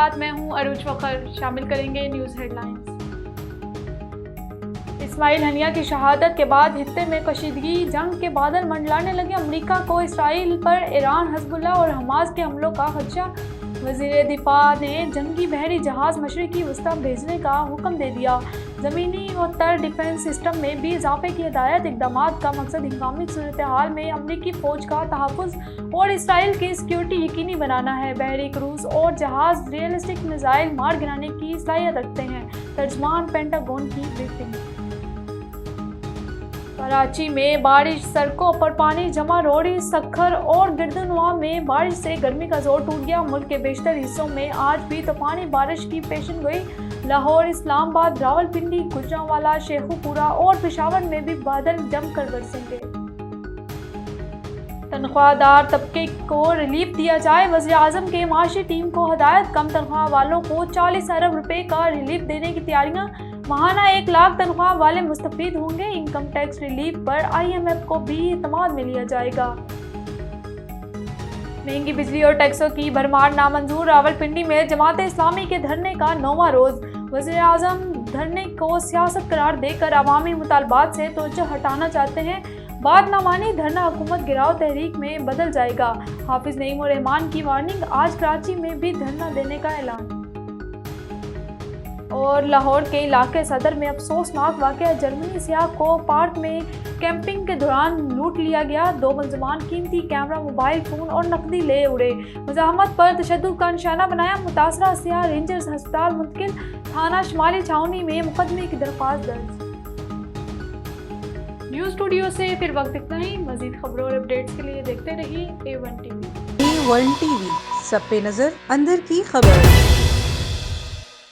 साथ मैं हूं अरूज फखर। शामिल करेंगे न्यूज़ हेडलाइंस। इस्माइल हनिया की शहादत के बाद खित्ते में कशीदगी, जंग के बादल मंडलाने लगे। अमेरिका को इसराइल पर ईरान, हिजबुल्लाह और हमास के हमलों का खदशा। वज़ीर दिफा ने जंगी बहरी जहाज़ मशरिकी वस्ता भेजने का हुक्म दे दिया। ज़मीनी व तर डिफेंस सिस्टम में भी इजाफे की हिदायत। इक़दामात का मकसद हंगामी सूरत हाल में अमरीकी फ़ौज का तहफ़्फ़ुज़ और इसराइल की सिक्योरिटी यकीनी बनाना है। बहरी क्रूज़ और जहाज़ रियलिस्टिक मिसाइल मार गिराने की सलाहियत रखते हैं। तर्जमान पेंटागन की ब्रीफिंग। कराची में बारिश, सड़कों पर पानी जमा। रोहड़ी, सक्खर और गिरदनवा में बारिश से गर्मी का जोर टूट गया। मुल्क के बेशतर हिस्सों में आज भी तूफानी बारिश की पेशन गोई। लाहौर, इस्लामाबाद, रावलपिंडी, गुजरांवाला, शेखुपुरा और पेशावर में भी बादल जमकर बरसेंगे। तनख्वाहदार तबके को रिलीफ दिया जाए। वज़ीर आज़म के माशी टीम को हदायत। कम तनख्वाह वालों को 40 अरब रुपए का रिलीफ देने की तैयारियां। माहाना 1 लाख तनख्वाह वाले मुस्तफीद होंगे। इनकम टैक्स रिलीफ पर IMF को भी इत्मीनान में लिया जाएगा। महंगी बिजली और टैक्सों की भरमार नामंजूर। रावलपिंडी में जमात इस्लामी के धरने का 9वां रोज। वज़ीर आज़म धरने को सियासत करार देकर अवामी मुतालबात से तवज्जो हटाना चाहते हैं। बात न मानी, धरना हुकूमत गिराओ तहरीक में बदल जाएगा। हाफिज नईम और रहमान की वार्निंग। आज कराची में भी धरना देने का ऐलान। और लाहौर के इलाके सदर में अफसोसनाक वाक़या। जर्मनी सियाह को पार्क में कैंपिंग के दौरान लूट लिया गया। 2 मुलजमान कीमती कैमरा, मोबाइल फ़ोन और नकदी ले उड़े। मुज़ाहमत पर तशद्दुद का निशाना बनाया। मुतासरा सियाह रेंजर्स अस्पताल मुंतकिल। थाना शुमाली छावनी में मुकदमे की दरख्वास्त दर्ज। न्यूज़ स्टूडियो से फिर वक्त इतना ही। मज़ीद खबरों और अपडेट्स के लिए देखते रहिए A1 TV। A1 TV, सब पे नजर, अंदर की खबर।